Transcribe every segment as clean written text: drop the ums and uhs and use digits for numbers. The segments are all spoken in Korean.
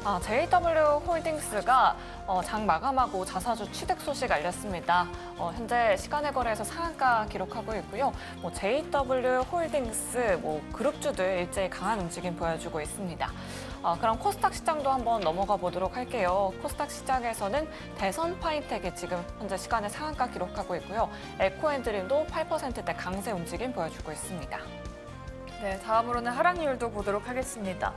JW 홀딩스가 장 마감하고 자사주 취득 소식 알렸습니다. 현재 시간의 거래에서 상한가 기록하고 있고요. JW 홀딩스, 그룹주들 일제히 강한 움직임 보여주고 있습니다. 그럼 코스닥 시장도 한번 넘어가 보도록 할게요. 코스닥 시장에서는 대선 파인텍이 지금 현재 시간에 상한가 기록하고 있고요. 에코앤드림도 8%대 강세 움직임 보여주고 있습니다. 네, 다음으로는 하락률도 보도록 하겠습니다.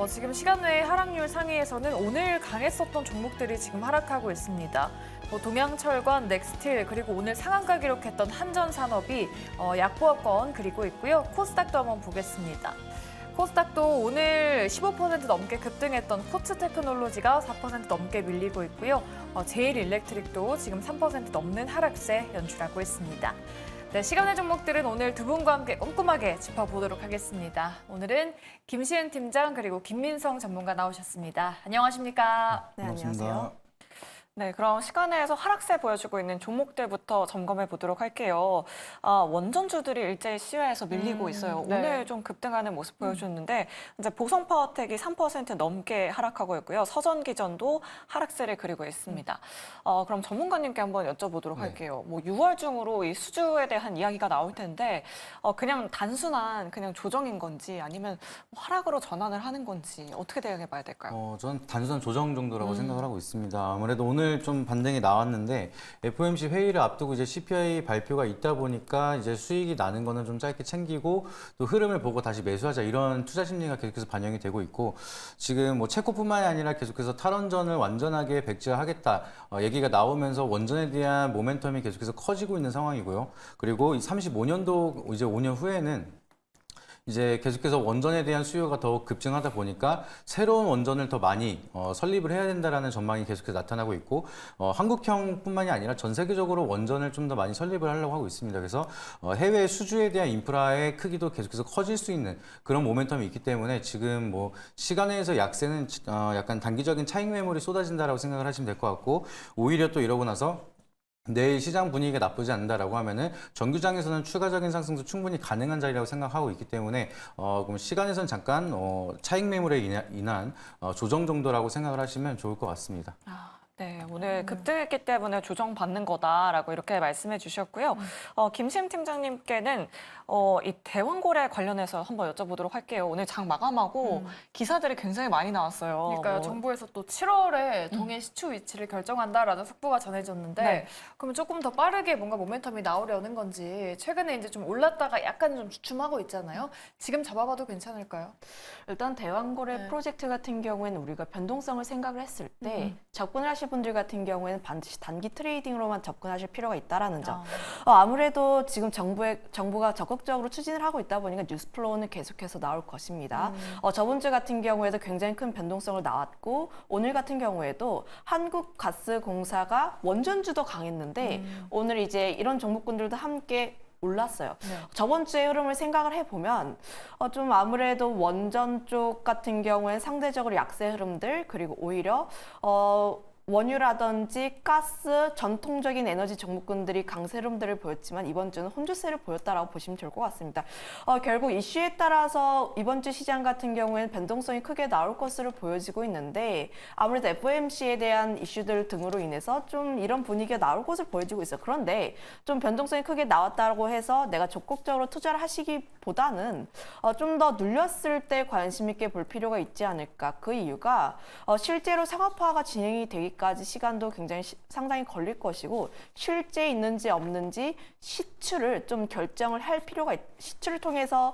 지금 시간 외의 하락률 상위에서는 오늘 강했었던 종목들이 지금 하락하고 있습니다. 동양철관, 넥스틸, 그리고 오늘 상한가 기록했던 한전산업이 약보합권 그리고 있고요. 코스닥도 한번 보겠습니다. 코스닥도 오늘 15% 넘게 급등했던 코츠테크놀로지가 4% 넘게 밀리고 있고요. 제일일렉트릭도 지금 3% 넘는 하락세 연출하고 있습니다. 네, 시간의 종목들은 오늘 두 분과 함께 꼼꼼하게 짚어보도록 하겠습니다. 오늘은 김시은 팀장 그리고 김민성 전문가 나오셨습니다. 안녕하십니까? 네, 안녕하세요. 네, 그럼 시간에서 하락세 보여주고 있는 종목들부터 점검해 보도록 할게요. 원전주들이 일제히 시외에서 밀리고 있어요. 네. 오늘 좀 급등하는 모습 보여줬는데 이제 보성파워텍이 3% 넘게 하락하고 있고요. 서전기전도 하락세를 그리고 있습니다. 그럼 전문가님께 한번 여쭤보도록 할게요. 6월 중으로 이 수주에 대한 이야기가 나올 텐데 그냥 단순한 그냥 조정인 건지 아니면 하락으로 전환을 하는 건지 어떻게 대응해 봐야 될까요? 전 단순한 조정 정도라고 생각을 하고 있습니다. 아무래도 오늘 좀 반등이 나왔는데 FOMC 회의를 앞두고 이제 CPI 발표가 있다 보니까 이제 수익이 나는 거는 좀 짧게 챙기고 또 흐름을 보고 다시 매수하자 이런 투자 심리가 계속해서 반영이 되고 있고 지금 체코뿐만이 아니라 계속해서 탈원전을 완전하게 백지화하겠다 얘기가 나오면서 원전에 대한 모멘텀이 계속해서 커지고 있는 상황이고요. 그리고 이 35년도 이제 5년 후에는 이제 계속해서 원전에 대한 수요가 더욱 급증하다 보니까 새로운 원전을 더 많이 설립을 해야 된다라는 전망이 계속해서 나타나고 있고 한국형뿐만이 아니라 전 세계적으로 원전을 좀 더 많이 설립을 하려고 하고 있습니다. 그래서 해외 수주에 대한 인프라의 크기도 계속해서 커질 수 있는 그런 모멘텀이 있기 때문에 지금 시간에서 약세는 약간 단기적인 차익 매물이 쏟아진다라고 생각을 하시면 될 것 같고 오히려 또 이러고 나서 내일 시장 분위기가 나쁘지 않는다라고 하면은 정규장에서는 추가적인 상승도 충분히 가능한 자리라고 생각하고 있기 때문에 그럼 시간에서는 잠깐 차익 매물에 인한 조정 정도라고 생각을 하시면 좋을 것 같습니다. 네, 오늘 급등했기 때문에 조정받는 거다라고 이렇게 말씀해 주셨고요. 김시은 팀장님께는 이 대왕고래 관련해서 한번 여쭤보도록 할게요. 오늘 장 마감하고 기사들이 굉장히 많이 나왔어요. 그러니까요. 정부에서 또 7월에 동해 시추 위치를 결정한다라는 속보가 전해졌는데 네. 그러면 조금 더 빠르게 뭔가 모멘텀이 나오려는 건지 최근에 이제 좀 올랐다가 약간 좀 주춤하고 있잖아요. 지금 잡아봐도 괜찮을까요? 일단 대왕고래 네. 프로젝트 같은 경우에는 우리가 변동성을 생각을 했을 때 접근을 하실 분들 같은 경우에는 반드시 단기 트레이딩으로만 접근하실 필요가 있다라는 점. 아무래도 지금 정부가 적극적으로 추진을 하고 있다 보니까 뉴스플로우는 계속해서 나올 것입니다. 저번 주 같은 경우에도 굉장히 큰 변동성을 나왔고 오늘 같은 경우에도 한국가스공사가 원전주도 강했는데 오늘 이제 이런 종목군들도 함께 올랐어요. 네. 저번 주의 흐름을 생각을 해보면 좀 아무래도 원전 쪽 같은 경우엔 상대적으로 약세 흐름들 그리고 오히려 원유라든지 가스, 전통적인 에너지 종목군들이 강세 흐름들을 보였지만 이번 주는 혼조세를 보였다라고 보시면 될 것 같습니다. 결국 이슈에 따라서 이번 주 시장 같은 경우에는 변동성이 크게 나올 것으로 보여지고 있는데 아무래도 FOMC에 대한 이슈들 등으로 인해서 좀 이런 분위기가 나올 것으로 보여지고 있어요. 그런데 좀 변동성이 크게 나왔다고 해서 내가 적극적으로 투자를 하시기보다는 좀 더 눌렸을 때 관심 있게 볼 필요가 있지 않을까. 그 이유가 실제로 상업화가 진행이 되기까지 시간도 굉장히 상당히 걸릴 것이고 실제 있는지 없는지 시추를 좀 결정을 할 필요가 시추를 통해서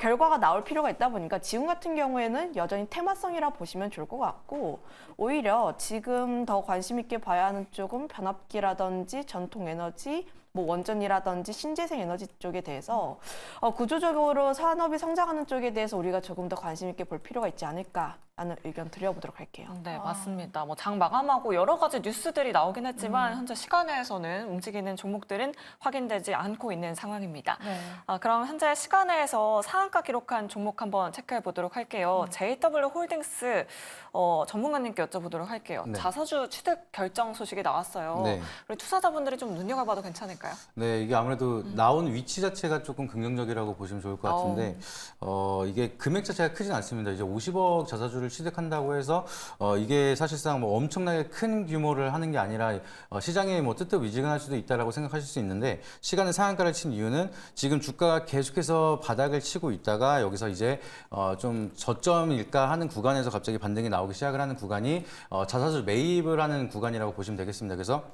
결과가 나올 필요가 있다 보니까 지금 같은 경우에는 여전히 테마성이라 보시면 좋을 것 같고 오히려 지금 더 관심 있게 봐야 하는 쪽은 변압기라든지 전통 에너지 원전이라든지 신재생 에너지 쪽에 대해서 구조적으로 산업이 성장하는 쪽에 대해서 우리가 조금 더 관심 있게 볼 필요가 있지 않을까라는 의견 드려보도록 할게요. 네, 맞습니다. 장 마감하고 여러 가지 뉴스들이 나오긴 했지만 현재 시간에서는 움직이는 종목들은 확인되지 않고 있는 상황입니다. 네. 그럼 현재 시간에서 상한가 기록한 종목 한번 체크해 보도록 할게요. JW 홀딩스 전문가님께 여쭤보도록 할게요. 네. 자사주 취득 결정 소식이 나왔어요. 네. 우리 투자자분들이 좀 눈여겨봐도 괜찮을까요? 네, 이게 아무래도 나온 위치 자체가 조금 긍정적이라고 보시면 좋을 것 같은데 이게 금액 자체가 크진 않습니다. 이제 50억 자사주를 매수를 취득한다고 해서 이게 사실상 뭐 엄청나게 큰 규모를 하는 게 아니라 시장이 뭐 뜨뜻미지근할 수도 있다라고 생각하실 수 있는데 시간의 상한가를 친 이유는 지금 주가가 계속해서 바닥을 치고 있다가 여기서 이제 좀 저점일까 하는 구간에서 갑자기 반등이 나오기 시작을 하는 구간이 자사주 매입을 하는 구간이라고 보시면 되겠습니다. 그래서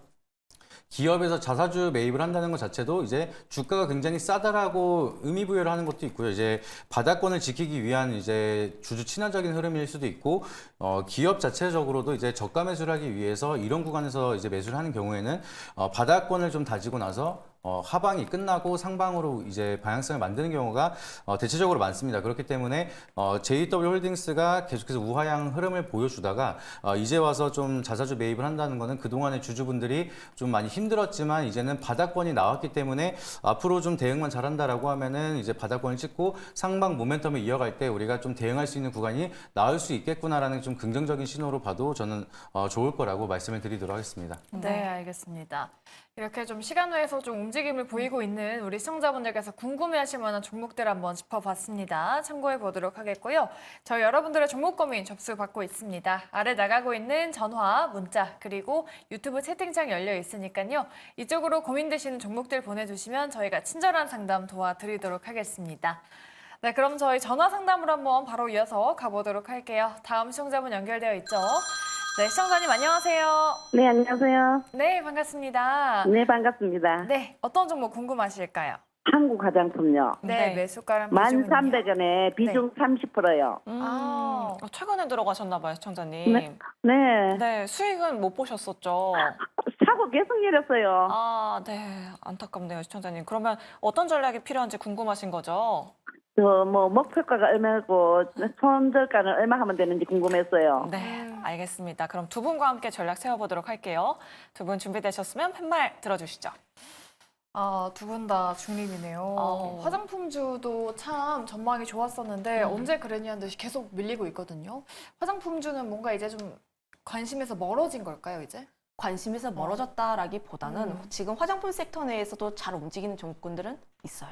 기업에서 자사주 매입을 한다는 것 자체도 이제 주가가 굉장히 싸다라고 의미 부여를 하는 것도 있고요. 이제 바닥권을 지키기 위한 이제 주주 친화적인 흐름일 수도 있고, 기업 자체적으로도 이제 저가 매수를 하기 위해서 이런 구간에서 이제 매수를 하는 경우에는 바닥권을 좀 다지고 나서 하방이 끝나고 상방으로 이제 방향성을 만드는 경우가 대체적으로 많습니다. 그렇기 때문에 JW 홀딩스가 계속해서 우하향 흐름을 보여주다가 이제 와서 좀 자사주 매입을 한다는 거는 그동안의 주주분들이 좀 많이 힘들었지만 이제는 바닥권이 나왔기 때문에 앞으로 좀 대응만 잘한다라고 하면은 이제 바닥권을 찍고 상방 모멘텀을 이어갈 때 우리가 좀 대응할 수 있는 구간이 나올 수 있겠구나라는 좀 긍정적인 신호로 봐도 저는 좋을 거라고 말씀을 드리도록 하겠습니다. 네, 알겠습니다. 이렇게 좀 시간 외에서 좀 움직임을 보이고 있는 우리 시청자분들께서 궁금해하실 만한 종목들 한번 짚어봤습니다. 참고해 보도록 하겠고요. 저희 여러분들의 종목 고민 접수 받고 있습니다. 아래 나가고 있는 전화, 문자, 그리고 유튜브 채팅창 열려 있으니까요. 이쪽으로 고민되시는 종목들 보내주시면 저희가 친절한 상담 도와드리도록 하겠습니다. 네, 그럼 저희 전화 상담으로 한번 바로 이어서 가보도록 할게요. 다음 시청자분 연결되어 있죠? 네, 시청자님 안녕하세요. 네, 안녕하세요. 네, 반갑습니다. 네, 반갑습니다. 네, 어떤 종목 궁금하실까요? 한국 화장품요. 네, 네. 매수가랑 비중은요? 1300원에 비중 30%요. 아. 최근에 들어가셨나 봐요, 시청자님. 네. 네. 네, 수익은 못 보셨었죠? 사고 계속 내렸어요. 아, 네. 안타깝네요, 시청자님. 그러면 어떤 전략이 필요한지 궁금하신 거죠? 목표가가 얼마고 손절가는 얼마 하면 되는지 궁금했어요. 네, 알겠습니다. 그럼 두 분과 함께 전략 세워보도록 할게요. 두 분 준비되셨으면 팻말 들어주시죠. 아, 두 분 다 중립이네요. 화장품주도 참 전망이 좋았었는데 언제 그랬냐는 듯이 계속 밀리고 있거든요. 화장품주는 뭔가 이제 좀 관심에서 멀어진 걸까요, 이제? 관심에서 멀어졌다라기보다는 지금 화장품 섹터 내에서도 잘 움직이는 종목군들은 있어요.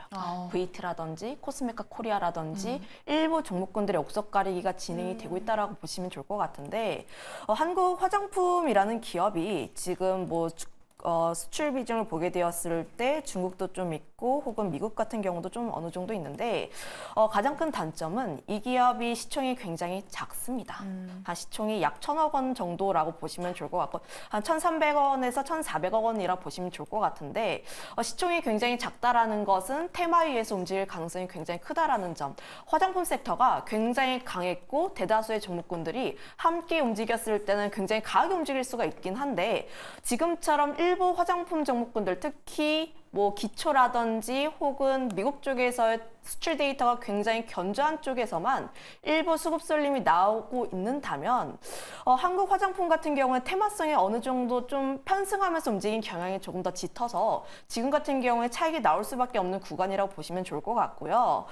VT라든지 코스메카 코리아라든지 일부 종목군들의 옥석 가리기가 진행이 되고 있다라고 보시면 좋을 것 같은데 한국 화장품이라는 기업이 지금 뭐 수출 비중을 보게 되었을 때 중국도 좀 있고 혹은 미국 같은 경우도 좀 어느 정도 있는데 가장 큰 단점은 이 기업이 시총이 굉장히 작습니다. 한 시총이 약 1,000억 원 정도라고 보시면 좋을 것 같고 한 1,300원에서 1,400억 원이라고 보시면 좋을 것 같은데 시총이 굉장히 작다라는 것은 테마 위에서 움직일 가능성이 굉장히 크다라는 점. 화장품 섹터가 굉장히 강했고 대다수의 종목군들이 함께 움직였을 때는 굉장히 강하게 움직일 수가 있긴 한데 지금처럼 일부 화장품 종목군들 특히 뭐 기초라든지 혹은 미국 쪽에서의 수출 데이터가 굉장히 견조한 쪽에서만 일부 수급 쏠림이 나오고 있는다면 한국 화장품 같은 경우는 테마성이 어느 정도 좀 편승하면서 움직인 경향이 조금 더 짙어서 지금 같은 경우에 차익이 나올 수밖에 없는 구간이라고 보시면 좋을 것 같고요.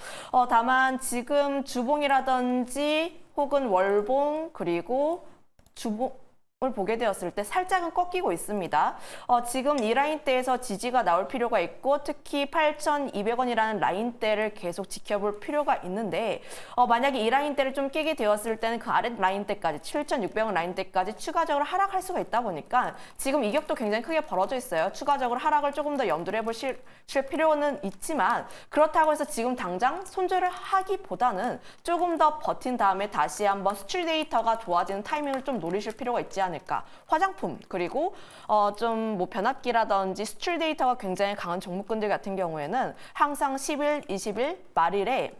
다만 지금 주봉이라든지 혹은 월봉 그리고 주봉 을 보게 되었을 때 살짝은 꺾이고 있습니다. 지금 이 라인대에서 지지가 나올 필요가 있고 특히 8,200원이라는 라인대를 계속 지켜볼 필요가 있는데 만약에 이 라인대를 좀 깨게 되었을 때는 그 아래 라인대까지 7,600원 라인대까지 추가적으로 하락할 수가 있다 보니까 지금 이격도 굉장히 크게 벌어져 있어요. 추가적으로 하락을 조금 더 염두에 보실 필요는 있지만 그렇다고 해서 지금 당장 손절을 하기보다는 조금 더 버틴 다음에 다시 한번 수출 데이터가 좋아지는 타이밍을 좀 노리실 필요가 있지 않을까. 화장품 그리고 좀 뭐 변압기라든지 수출 데이터가 굉장히 강한 종목군들 같은 경우에는 항상 10일, 20일 말일에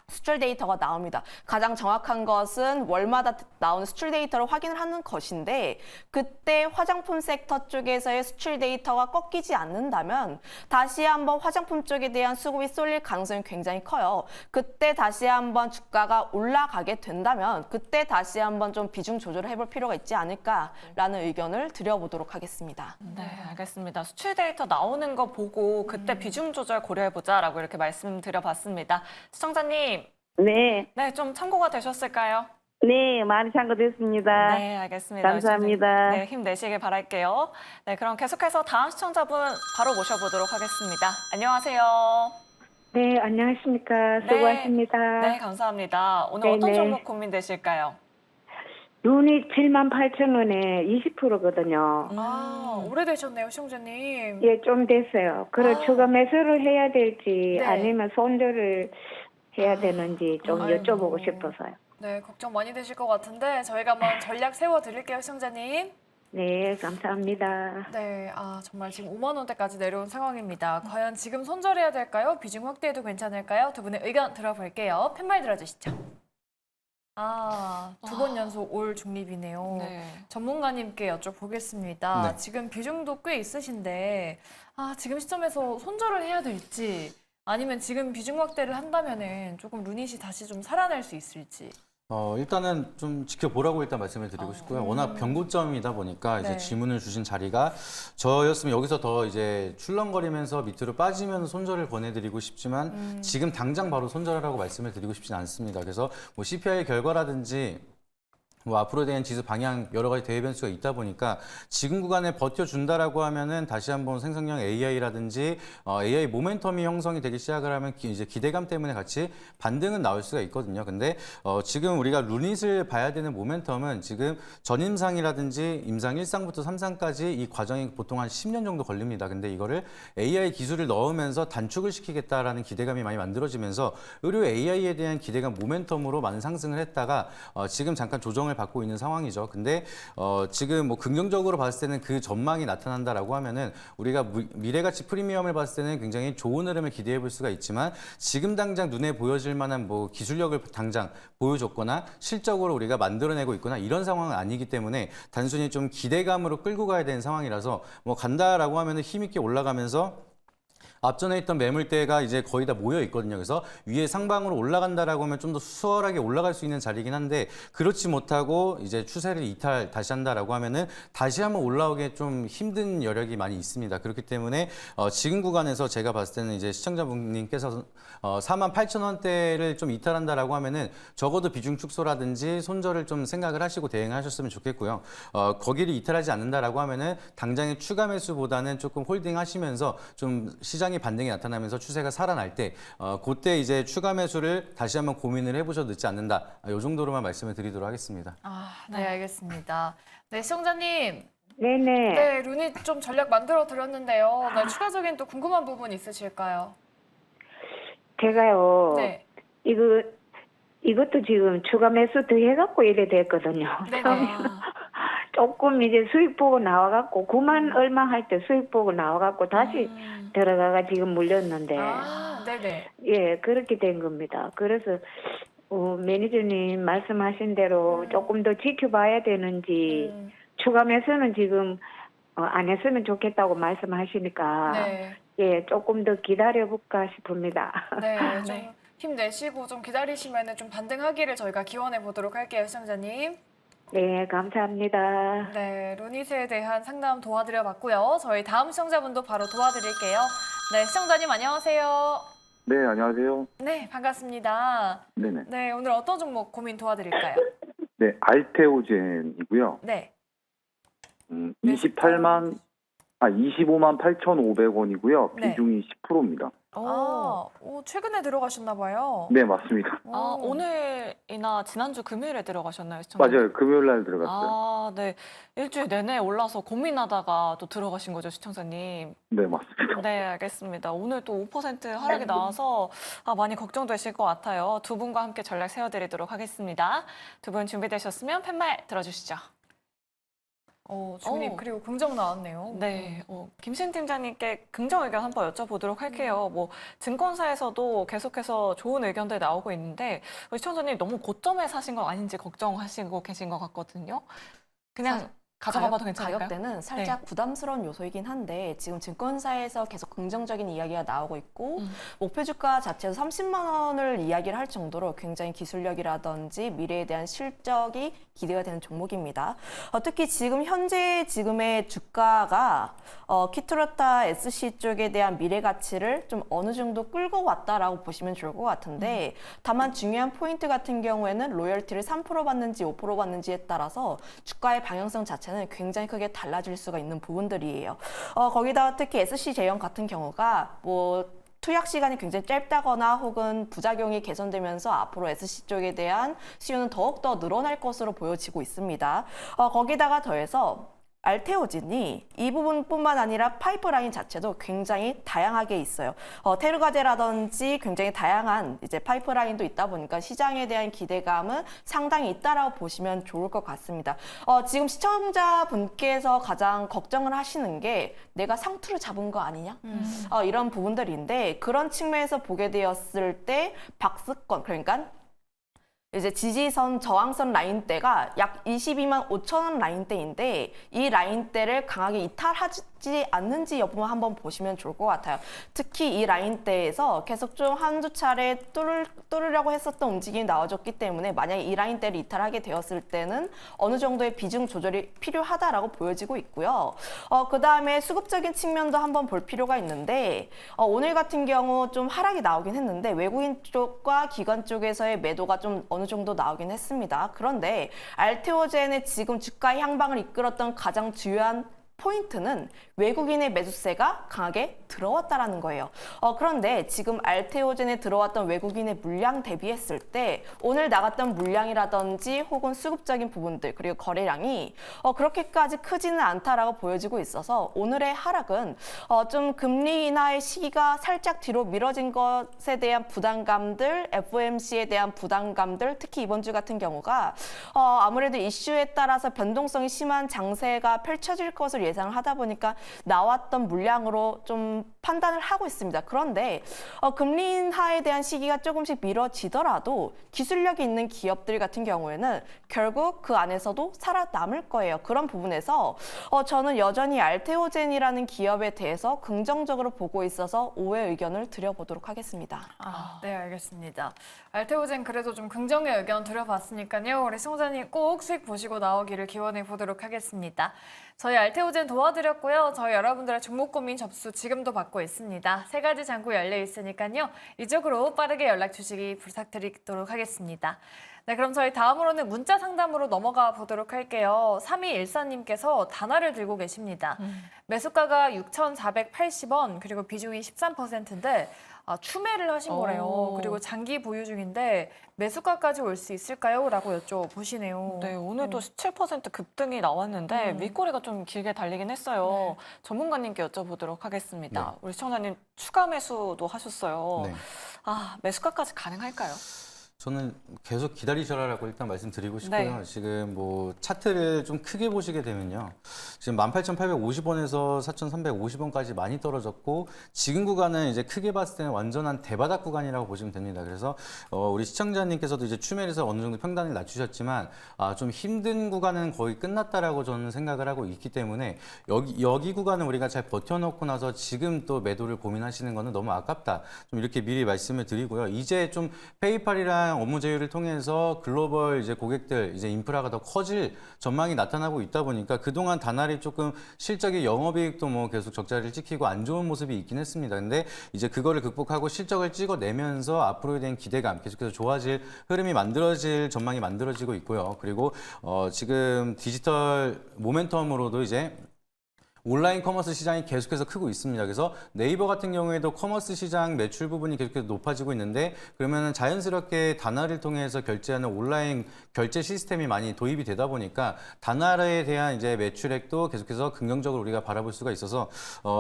수출 데이터가 나옵니다. 가장 정확한 것은 월마다 나오는 수출 데이터를 확인을 하는 것인데 그때 화장품 섹터 쪽에서의 수출 데이터가 꺾이지 않는다면 다시 한번 화장품 쪽에 대한 수급이 쏠릴 가능성이 굉장히 커요. 그때 다시 한번 주가가 올라가게 된다면 그때 다시 한번 좀 비중 조절을 해볼 필요가 있지 않을까라는 의견을 드려보도록 하겠습니다. 네, 알겠습니다. 수출 데이터 나오는 거 보고 그때 비중 조절 고려해보자라고 이렇게 말씀드려봤습니다. 시청자님, 네, 좀 참고가 되셨을까요? 네, 많이 참고됐습니다. 네, 알겠습니다. 감사합니다. 네, 힘내시길 바랄게요. 네, 그럼 계속해서 다음 시청자분 바로 모셔보도록 하겠습니다. 안녕하세요. 네, 안녕하십니까. 수고하십니다. 네, 감사합니다. 오늘 네네. 어떤 종목 고민되실까요? 눈이 78,000원에 20%거든요. 오래되셨네요, 시청자님. 예, 좀 됐어요. 그걸 추가 매수를 해야 될지 네. 아니면 손절을 해야 되는지 좀 아이고. 여쭤보고 싶어서요. 네, 걱정 많이 되실 것 같은데 저희가 한번 전략 세워드릴게요, 시청자님. 네, 감사합니다. 네, 정말 지금 5만 원대까지 내려온 상황입니다. 과연 지금 손절해야 될까요? 비중 확대해도 괜찮을까요? 두 분의 의견 들어볼게요. 팻말 들어주시죠. 두 번 연속 올 중립이네요. 네. 전문가님께 여쭤보겠습니다. 네. 지금 비중도 꽤 있으신데 지금 시점에서 손절을 해야 될지 아니면 지금 비중 확대를 한다면은 조금 루닛이 다시 좀 살아날 수 있을지. 일단은 좀 지켜보라고 일단 말씀을 드리고 싶고요. 워낙 변고점이다 보니까 이제 네. 질문을 주신 자리가 저였으면 여기서 더 이제 출렁거리면서 밑으로 빠지면 손절을 권해드리고 싶지만 지금 당장 바로 손절하라고 말씀을 드리고 싶지는 않습니다. 그래서 뭐 CPI 결과라든지 뭐 앞으로에 대한 지수 방향 여러 가지 대외 변수가 있다 보니까 지금 구간에 버텨준다라고 하면은 다시 한번 생성형 AI라든지 AI 모멘텀이 형성이 되기 시작을 하면 이제 기대감 때문에 같이 반등은 나올 수가 있거든요. 근데 지금 우리가 루닛을 봐야 되는 모멘텀은 지금 전임상이라든지 임상 1상부터 3상까지 이 과정이 보통 한 10년 정도 걸립니다. 근데 이거를 AI 기술을 넣으면서 단축을 시키겠다라는 기대감이 많이 만들어지면서 의료 AI에 대한 기대감 모멘텀으로 많은 상승을 했다가 지금 잠깐 조정을 받고 있는 상황이죠. 근데 지금 뭐 긍정적으로 봤을 때는 그 전망이 나타난다라고 하면은 우리가 미래가치 프리미엄을 봤을 때는 굉장히 좋은 흐름을 기대해 볼 수가 있지만 지금 당장 눈에 보여질 만한 뭐 기술력을 당장 보여줬거나 실적으로 우리가 만들어내고 있거나 이런 상황은 아니기 때문에 단순히 좀 기대감으로 끌고 가야 되는 상황이라서 뭐 간다라고 하면은 힘있게 올라가면서 앞전에 있던 매물대가 이제 거의 다 모여 있거든요. 그래서 위에 상방으로 올라간다라고 하면 좀 더 수월하게 올라갈 수 있는 자리긴 한데 그렇지 못하고 이제 추세를 이탈 다시 한다라고 하면은 다시 한번 올라오기 좀 힘든 여력이 많이 있습니다. 그렇기 때문에 지금 구간에서 제가 봤을 때는 이제 시청자분님께서 48,000원대를 좀 이탈한다라고 하면은 적어도 비중 축소라든지 손절을 좀 생각을 하시고 대응하셨으면 좋겠고요. 거기를 이탈하지 않는다라고 하면은 당장의 추가 매수보다는 조금 홀딩하시면서 좀 시장의 반등이 나타나면서 추세가 살아날 때 그때 이제 추가 매수를 다시 한번 고민을 해보셔도 늦지 않는다. 이 정도로만 말씀을 드리도록 하겠습니다. 네, 알겠습니다. 네, 시청자님. 네네. 네, 루닛 좀 전략 만들어 드렸는데요. 네, 추가적인 또 궁금한 부분 있으실까요? 제가요. 네. 이것도 지금 추가 매수 더 해갖고 이래 됐거든요. 네네. 조금 이제 수익 보고 나와갖고 9만 얼마 할 때 수익 보고 나와갖고 다시 들어가가 지금 물렸는데 네네. 예 그렇게 된 겁니다. 그래서 매니저님 말씀하신 대로 조금 더 지켜봐야 되는지 추가 매수는 지금 안 했으면 좋겠다고 말씀하시니까 네. 예 조금 더 기다려볼까 싶습니다. 네, 좀 힘내시고 좀 기다리시면 좀 반등하기를 저희가 기원해 보도록 할게요, 시청자님. 네 감사합니다. 네, 루닛에 대한 상담 도와드려 봤고요. 저희 다음 시청자분도 바로 도와드릴게요. 네, 시청자님 안녕하세요. 네, 안녕하세요. 네, 반갑습니다. 네네. 네, 오늘 어떤 종목 고민 도와드릴까요? 네, 알테오젠이고요. 네. 25만 8,500원이고요. 네. 비중이 10%입니다. 최근에 들어가셨나 봐요. 네, 맞습니다. 오늘이나 지난주 금요일에 들어가셨나요, 시청자님? 맞아요. 금요일 날 들어갔어요. 네. 일주일 내내 올라서 고민하다가 또 들어가신 거죠, 시청자님? 네, 맞습니다. 네, 알겠습니다. 오늘 또 5% 하락이 나와서 많이 걱정되실 것 같아요. 두 분과 함께 전략 세워드리도록 하겠습니다. 두 분 준비되셨으면 팻말 들어주시죠. 중립 그리고 긍정 나왔네요. 네, 김신 팀장님께 긍정 의견 한번 여쭤보도록 할게요. 뭐 증권사에서도 계속해서 좋은 의견들 나오고 있는데 시청자님 너무 고점에 사신 건 아닌지 걱정하시고 계신 것 같거든요. 그냥 가져가봐도 괜찮을까요? 가격대는 살짝 부담스러운 요소이긴 한데 지금 증권사에서 계속 긍정적인 이야기가 나오고 있고 목표 주가 자체에서 30만 원을 이야기를 할 정도로 굉장히 기술력이라든지 미래에 대한 실적이 기대가 되는 종목입니다. 특히 지금의 주가가 키트로타 SC 쪽에 대한 미래 가치를 좀 어느 정도 끌고 왔다라고 보시면 좋을 것 같은데 다만 중요한 포인트 같은 경우에는 로열티를 3% 받는지 5% 받는지에 따라서 주가의 방향성 자체는 굉장히 크게 달라질 수가 있는 부분들이에요. 거기다가 특히 SC 제형 같은 경우가 투약 시간이 굉장히 짧다거나 혹은 부작용이 개선되면서 앞으로 SC 쪽에 대한 수요는 더욱더 늘어날 것으로 보여지고 있습니다. 거기다가 더해서 알테오진이 이 부분뿐만 아니라 파이프라인 자체도 굉장히 다양하게 있어요. 테르가제라든지 굉장히 다양한 이제 파이프라인도 있다 보니까 시장에 대한 기대감은 상당히 있다라고 보시면 좋을 것 같습니다. 지금 시청자분께서 가장 걱정을 하시는 게 내가 상투를 잡은 거 아니냐? 이런 부분들인데 그런 측면에서 보게 되었을 때 박스권, 그러니까 이제 지지선, 저항선 라인대가 약 22만 5천 원 라인대인데 이 라인대를 강하게 이탈하지 않는지 여부만 한번 보시면 좋을 것 같아요. 특히 이 라인대에서 계속 좀 한두 차례 뚫으려고 했었던 움직임이 나와줬기 때문에 만약에 이 라인대를 이탈하게 되었을 때는 어느 정도의 비중 조절이 필요하다라고 보여지고 있고요. 그 다음에 수급적인 측면도 한번 볼 필요가 있는데 오늘 같은 경우 좀 하락이 나오긴 했는데 외국인 쪽과 기관 쪽에서의 매도가 좀 어느 정도 나오긴 했습니다. 그런데 알테오젠의 지금 주가 향방을 이끌었던 가장 주요한 포인트는 외국인의 매수세가 강하게 들어왔다라는 거예요. 그런데 지금 알테오젠에 들어왔던 외국인의 물량 대비했을 때 오늘 나갔던 물량이라든지 혹은 수급적인 부분들 그리고 거래량이 그렇게까지 크지는 않다라고 보여지고 있어서 오늘의 하락은 좀 금리 인하의 시기가 살짝 뒤로 미뤄진 것에 대한 부담감들, FOMC에 대한 부담감들, 특히 이번 주 같은 경우가 아무래도 이슈에 따라서 변동성이 심한 장세가 펼쳐질 것을 예상을 하다 보니까 나왔던 물량으로 좀 판단을 하고 있습니다. 그런데 금리 인하에 대한 시기가 조금씩 미뤄지더라도 기술력이 있는 기업들 같은 경우에는 결국 그 안에서도 살아남을 거예요. 그런 부분에서 저는 여전히 알테오젠이라는 기업에 대해서 긍정적으로 보고 있어서 5회 의견을 드려보도록 하겠습니다. 네, 알겠습니다. 알테오젠 그래도 좀 긍정의 의견 드려봤으니까요. 우리 시청자님 꼭 수익 보시고 나오기를 기원해 보도록 하겠습니다. 저희 알테오젠 도와드렸고요. 저희 여러분들의 종목 고민 접수 지금도 받고 있습니다. 3가지 창구 열려 있으니까요. 이쪽으로 빠르게 연락 주시기 부탁드리도록 하겠습니다. 네, 그럼 저희 다음으로는 문자 상담으로 넘어가 보도록 할게요. 3214님께서 단화를 들고 계십니다. 매수가가 6,480원, 그리고 비중이 13%인데 추매를 하신 거래요. 그리고 장기 보유 중인데 매수가까지 올 수 있을까요? 라고 여쭤보시네요. 네, 오늘도 17% 급등이 나왔는데 윗꼬리가 좀 길게 달리긴 했어요. 네. 전문가님께 여쭤보도록 하겠습니다. 네. 우리 시청자님 추가 매수도 하셨어요. 네. 매수가까지 가능할까요? 저는 계속 기다리셔라라고 일단 말씀드리고 싶고요. 네. 지금 뭐 차트를 좀 크게 보시게 되면요. 지금 18,850원에서 4,350원까지 많이 떨어졌고 지금 구간은 이제 크게 봤을 때는 완전한 대바닥 구간이라고 보시면 됩니다. 그래서 우리 시청자님께서도 이제 추매에서 어느 정도 평단을 낮추셨지만 좀 힘든 구간은 거의 끝났다라고 저는 생각을 하고 있기 때문에 여기 구간은 우리가 잘 버텨놓고 나서 지금 또 매도를 고민하시는 거는 너무 아깝다. 좀 이렇게 미리 말씀을 드리고요. 이제 좀 페이팔이랑 업무 제휴를 통해서 글로벌 이제 고객들 이제 인프라가 더 커질 전망이 나타나고 있다 보니까 그동안 다날이 조금 실적의 영업이익도 뭐 계속 적자를 찍히고 안 좋은 모습이 있긴 했습니다. 근데 이제 그거를 극복하고 실적을 찍어내면서 앞으로에 대한 기대감 계속해서 좋아질 흐름이 만들어질 전망이 만들어지고 있고요. 그리고 지금 디지털 모멘텀으로도 이제 온라인 커머스 시장이 계속해서 크고 있습니다. 그래서 네이버 같은 경우에도 커머스 시장 매출 부분이 계속해서 높아지고 있는데 그러면 자연스럽게 다나를 통해서 결제하는 온라인 결제 시스템이 많이 도입이 되다 보니까 다나에 대한 이제 매출액도 계속해서 긍정적으로 우리가 바라볼 수가 있어서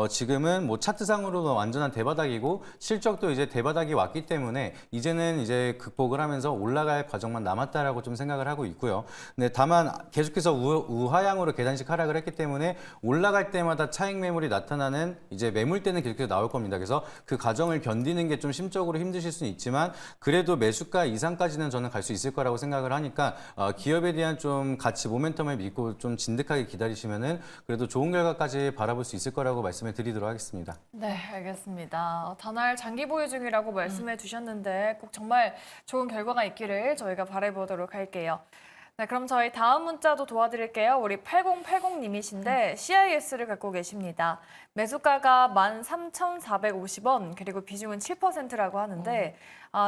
지금은 뭐 차트상으로도 완전한 대바닥이고 실적도 이제 대바닥이 왔기 때문에 이제는 이제 극복을 하면서 올라갈 과정만 남았다라고 좀 생각을 하고 있고요. 근데 다만 계속해서 우하향으로 계단식 하락을 했기 때문에 올라갈 때마다 차익 매물이 나타나는 이제 매물대는 계속해서 나올 겁니다. 그래서 그 과정을 견디는 게 좀 심적으로 힘드실 수는 있지만 그래도 매수가 이상까지는 저는 갈 수 있을 거라고 생각을 하니까 기업에 대한 좀 가치 모멘텀을 믿고 좀 진득하게 기다리시면은 그래도 좋은 결과까지 바라볼 수 있을 거라고 말씀을 드리도록 하겠습니다. 네, 알겠습니다. 다날 장기 보유 중이라고 말씀해 주셨는데 꼭 정말 좋은 결과가 있기를 저희가 바라보도록 할게요. 네, 그럼 저희 다음 문자도 도와드릴게요. 우리 8080님이신데 CIS를 갖고 계십니다. 매수가가 13,450원, 그리고 비중은 7%라고 하는데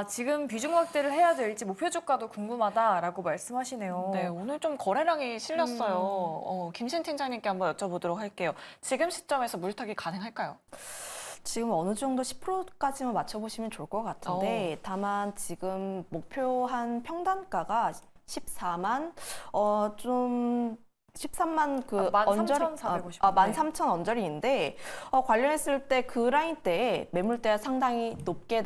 지금 비중 확대를 해야 될지 목표 주가도 궁금하다라고 말씀하시네요. 네, 오늘 좀 거래량이 실렸어요. 김신 팀장님께 한번 여쭤보도록 할게요. 지금 시점에서 물타기 가능할까요? 지금 어느 정도 10%까지만 맞춰보시면 좋을 것 같은데 다만 지금 목표한 평단가가 14만 좀 13만 그 13,450. 13,000 언저리인데 관련했을 때 그 라인대에 매물대가 상당히 높게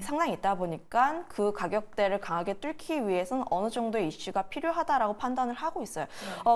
상당히 있다 보니까 그 가격대를 강하게 뚫기 위해서는 어느 정도의 이슈가 필요하다라고 판단을 하고 있어요.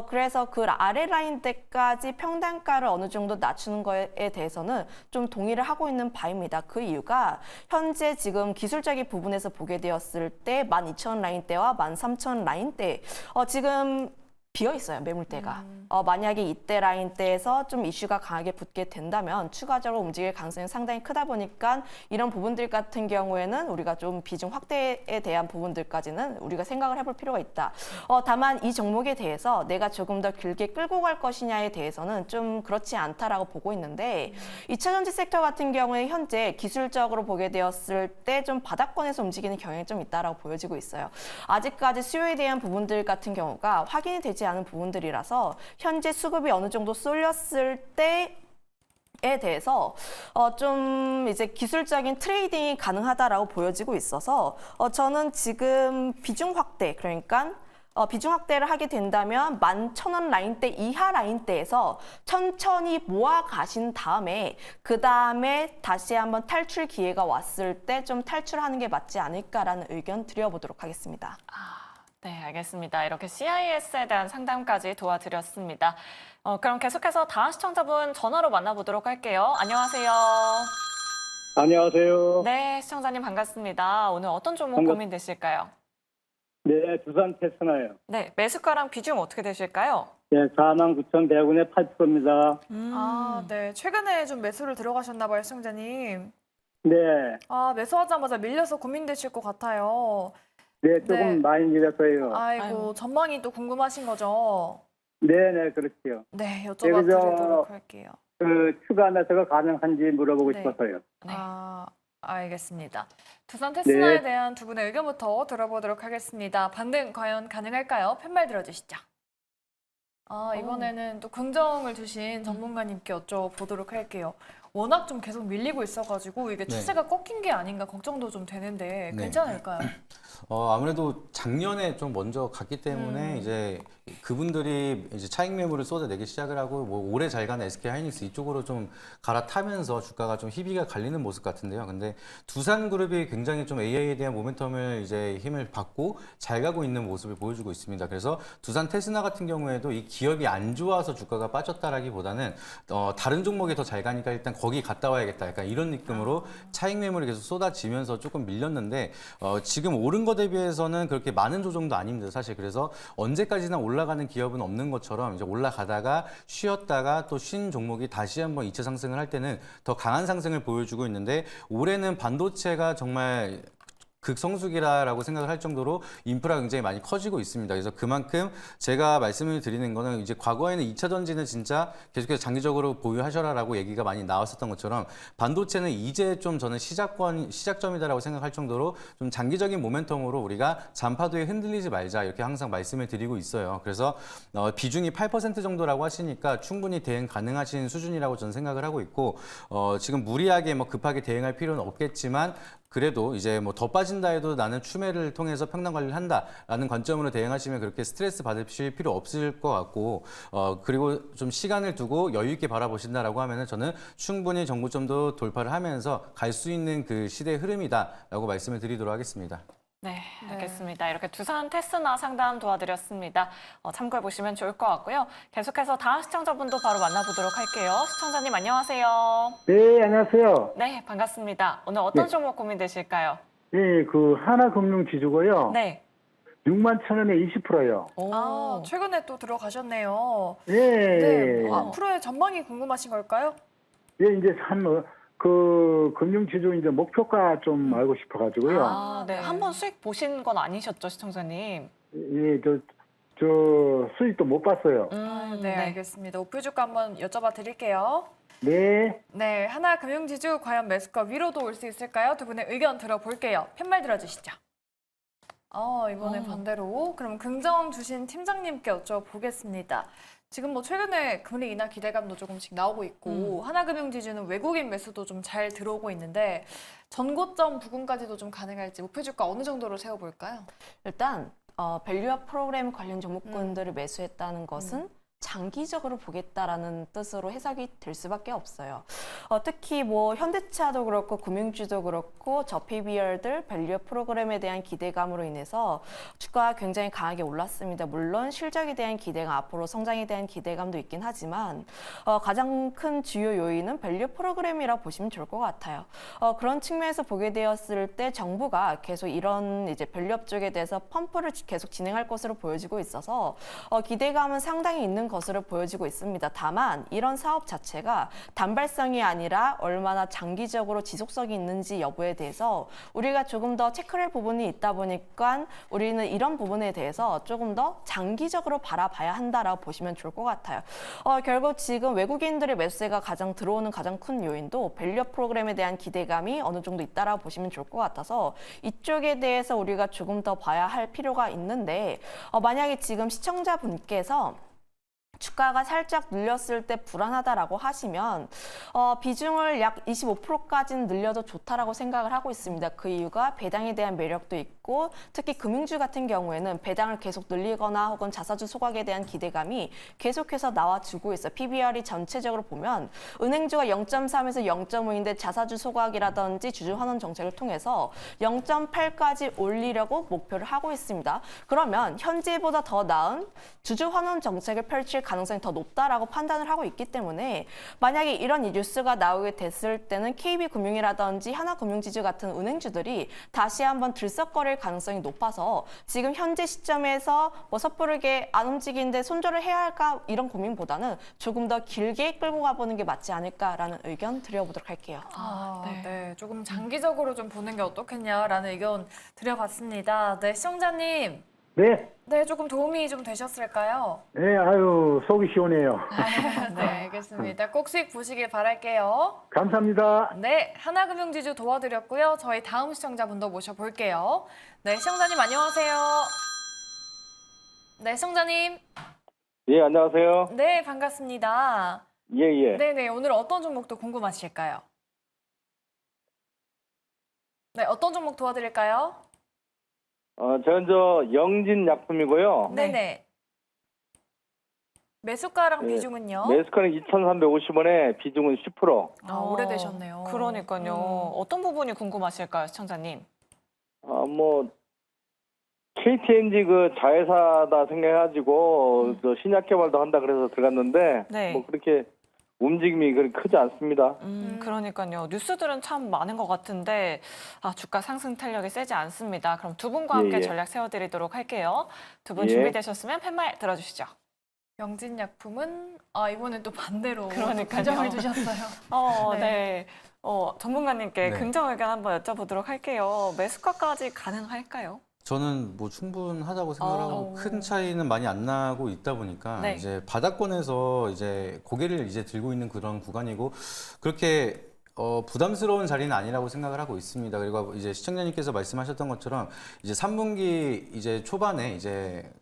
그래서 그 아래 라인대까지 평단가를 어느 정도 낮추는 거에 대해서는 좀 동의를 하고 있는 바입니다. 그 이유가 현재 지금 기술적인 부분에서 보게 되었을 때 12,000 라인대와 13,000 라인대 지금 비어 있어요, 매물대가. 만약에 이때 라인대에서 좀 이슈가 강하게 붙게 된다면 추가적으로 움직일 가능성이 상당히 크다 보니까 이런 부분들 같은 경우에는 우리가 좀 비중 확대에 대한 부분들까지는 우리가 생각을 해볼 필요가 있다. 다만 이 종목에 대해서 내가 조금 더 길게 끌고 갈 것이냐에 대해서는 좀 그렇지 않다라고 보고 있는데 2차 전지 섹터 같은 경우에 현재 기술적으로 보게 되었을 때 좀 바닥권에서 움직이는 경향이 좀 있다라고 보여지고 있어요. 아직까지 수요에 대한 부분들 같은 경우가 확인이 되지 않은 부분들이라서 현재 수급이 어느 정도 쏠렸을 때에 대해서 좀 이제 기술적인 트레이딩이 가능하다라고 보여지고 있어서 저는 지금 비중 확대 그러니까 비중 확대를 하게 된다면 11,000원 라인대 이하 라인대에서 천천히 모아 가신 다음에 그 다음에 다시 한번 탈출 기회가 왔을 때 좀 탈출하는 게 맞지 않을까라는 의견 드려보도록 하겠습니다. 네, 알겠습니다. 이렇게 CIS에 대한 상담까지 도와드렸습니다. 그럼 계속해서 다음 시청자분 전화로 만나보도록 할게요. 안녕하세요. 안녕하세요. 네, 시청자님 반갑습니다. 오늘 어떤 종목 고민되실까요? 네, 두산 테스나요. 네, 매수가랑 비중 어떻게 되실까요? 네, 49,100원에 8%입니다. 아, 네. 최근에 좀 매수를 들어가셨나 봐요, 시청자님. 네, 매수하자마자 밀려서 고민되실 것 같아요. 네, 조금 네. 많이 밀렸어요. 아이고, 전망이 또 궁금하신 거죠? 네, 네, 그렇죠. 네, 그죠. 여쭤봐드리도록 할게요. 추가 매수가 가능한지 물어보고 네. 싶어서요. 네. 알겠습니다. 두산 테스나에 네. 대한 두 분의 의견부터 들어보도록 하겠습니다. 반등 과연 가능할까요? 팻말 들어주시죠. 이번에는 또 긍정을 주신 전문가님께 여쭤보도록 할게요. 워낙 좀 계속 밀리고 있어가지고 이게 추세가 꺾인 게 아닌가 걱정도 좀 되는데 네. 괜찮을까요? 아무래도 작년에 좀 먼저 갔기 때문에 이제 그분들이 이제 차익 매물을 쏟아내기 시작을 하고 뭐 오래 잘 가는 SK 하이닉스 이쪽으로 좀 갈아타면서 주가가 좀 희비가 갈리는 모습 같은데요. 근데 두산그룹이 굉장히 좀 AI에 대한 모멘텀을 이제 힘을 받고 잘 가고 있는 모습을 보여주고 있습니다. 그래서 두산 테스나 같은 경우에도 이 기업이 안 좋아서 주가가 빠졌다라기보다는 다른 종목이 더 잘 가니까 일단 거기 갔다 와야겠다. 약간 이런 느낌으로 차익 매물이 계속 쏟아지면서 조금 밀렸는데 지금 오른 거 대비해서는 그렇게 많은 조정도 아닙니다. 사실 그래서 언제까지나 올라가는 기업은 없는 것처럼 이제 올라가다가 쉬었다가 또 쉰 종목이 다시 한번 2차 상승을 할 때는 더 강한 상승을 보여주고 있는데 올해는 반도체가 정말 극성수기라고 생각을 할 정도로 인프라가 굉장히 많이 커지고 있습니다. 그래서 그만큼 제가 말씀을 드리는 거는 이제 과거에는 2차 전지는 진짜 계속해서 장기적으로 보유하셔라라고 얘기가 많이 나왔었던 것처럼 반도체는 이제 좀 저는 시작점이다라고 생각할 정도로 좀 장기적인 모멘텀으로 우리가 잔파도에 흔들리지 말자 이렇게 항상 말씀을 드리고 있어요. 그래서 비중이 8% 정도라고 하시니까 충분히 대응 가능하신 수준이라고 저는 생각을 하고 있고 지금 무리하게 뭐 급하게 대응할 필요는 없겠지만 그래도 이제 뭐 더 빠진다 해도 나는 추매를 통해서 평단 관리를 한다라는 관점으로 대응하시면 그렇게 스트레스 받으실 필요 없을 것 같고 그리고 좀 시간을 두고 여유 있게 바라보신다라고 하면은 저는 충분히 정고점도 돌파를 하면서 갈 수 있는 그 시대의 흐름이다라고 말씀을 드리도록 하겠습니다. 네, 알겠습니다. 이렇게 두산 테스나 상담 도와드렸습니다. 참고해 보시면 좋을 것 같고요. 계속해서 다음 시청자분도 바로 만나보도록 할게요. 시청자님 안녕하세요. 네, 안녕하세요. 네, 반갑습니다. 오늘 어떤 네. 종목 고민되실까요? 네, 그 하나금융지주고요. 네. 61,000원에 20%요. 오. 최근에 또 들어가셨네요. 네. 앞으로의 전망이 궁금하신 걸까요? 네, 이제 그 금융지주 이제 목표가 좀 알고 싶어가지고요. 네. 한번 수익 보신 건 아니셨죠, 시청자님? 예, 저 수익도 못 봤어요. 네, 알겠습니다. 목표주가 한번 여쭤봐 드릴게요. 네. 네, 하나금융지주 과연 매수가 위로도 올 수 있을까요? 두 분의 의견 들어볼게요. 팻말 들어주시죠. 이번에 반대로 그럼 긍정 주신 팀장님께 여쭤보겠습니다. 지금 뭐 최근에 금리 인하 기대감도 조금씩 나오고 있고 하나금융지주는 외국인 매수도 좀 잘 들어오고 있는데 전고점 부근까지도 좀 가능할지 목표주가 어느 정도로 세워볼까요? 일단 밸류업 프로그램 관련 종목군들을 매수했다는 것은 장기적으로 보겠다라는 뜻으로 해석이 될 수밖에 없어요. 특히 뭐 현대차도 그렇고 금융주도 그렇고 저PBR들 밸류업 프로그램에 대한 기대감으로 인해서 주가가 굉장히 강하게 올랐습니다. 물론 실적에 대한 기대감, 앞으로 성장에 대한 기대감도 있긴 하지만 가장 큰 주요 요인은 밸류업 프로그램이라고 보시면 좋을 것 같아요. 그런 측면에서 보게 되었을 때 정부가 계속 이런 이제 밸류업 쪽에 대해서 펌프를 계속 진행할 것으로 보여지고 있어서 기대감은 상당히 있는 것으로 보여지고 있습니다. 다만 이런 사업 자체가 단발성이 아니라 얼마나 장기적으로 지속성이 있는지 여부에 대해서 우리가 조금 더 체크를 할 부분이 있다 보니까 우리는 이런 부분에 대해서 조금 더 장기적으로 바라봐야 한다라고 보시면 좋을 것 같아요. 결국 지금 외국인들의 매수세가 들어오는 가장 큰 요인도 밸류업 프로그램에 대한 기대감이 어느 정도 있다라고 보시면 좋을 것 같아서 이쪽에 대해서 우리가 조금 더 봐야 할 필요가 있는데 만약에 지금 시청자분께서 주가가 살짝 눌렸을 때 불안하다라고 하시면 비중을 약 25%까지는 늘려도 좋다라고 생각을 하고 있습니다. 그 이유가 배당에 대한 매력도 있고 특히 금융주 같은 경우에는 배당을 계속 늘리거나 혹은 자사주 소각에 대한 기대감이 계속해서 나와주고 있어요. PBR이 전체적으로 보면 은행주가 0.3에서 0.5인데 자사주 소각이라든지 주주 환원 정책을 통해서 0.8까지 올리려고 목표를 하고 있습니다. 그러면 현재보다 더 나은 주주 환원 정책을 펼칠 가능성이 더 높다라고 판단을 하고 있기 때문에 만약에 이런 뉴스가 나오게 됐을 때는 KB금융이라든지 하나금융지주 같은 은행주들이 다시 한번 들썩거릴 가능성이 높아서 지금 현재 시점에서 뭐 섣부르게 안 움직이는데 손절을 해야 할까 이런 고민보다는 조금 더 길게 끌고 가보는 게 맞지 않을까라는 의견 드려보도록 할게요. 네. 조금 장기적으로 좀 보는 게 어떻겠냐라는 의견 드려봤습니다. 네, 시청자님. 네, 조금 도움이 좀 되셨을까요? 네, 아유, 속이 시원해요. 네, 알겠습니다. 꼭 수익 보시길 바랄게요. 감사합니다. 네, 하나금융지주 도와드렸고요. 저희 다음 시청자분도 모셔볼게요. 네, 시청자님 안녕하세요. 네, 시청자님. 예, 안녕하세요. 네, 반갑습니다. 예. 네네, 오늘 어떤 종목도 궁금하실까요? 네, 어떤 종목 도와드릴까요? 저는 영진약품이고요. 네네. 매수가랑 네, 비중은요? 매수가는 2,350원에 비중은 10%. 오래되셨네요. 그러니까요. 어떤 부분이 궁금하실까요, 시청자님? KTNG 그 자회사다 생각해가지고 신약 개발도 한다 그래서 들어갔는데 네. 뭐 그렇게 움직임이 그렇게 크지 않습니다. 그러니까요. 뉴스들은 참 많은 것 같은데 주가 상승 탄력이 세지 않습니다. 그럼 두 분과 함께 예. 전략 세워드리도록 할게요. 두 분 예. 준비되셨으면 팻말 들어주시죠. 영진약품은 이번엔 또 반대로 그러니까요. 긍정을 주셨어요. 네. 전문가님께 네. 긍정 의견 한번 여쭤보도록 할게요. 매수가까지 가능할까요? 저는 뭐 충분하다고 생각하고 큰 차이는 많이 안 나고 있다 보니까 네. 이제 바닥권에서 이제 고개를 이제 들고 있는 그런 구간이고 그렇게 부담스러운 자리는 아니라고 생각을 하고 있습니다. 그리고 이제 시청자님께서 말씀하셨던 것처럼 이제 3분기 이제 초반에 이제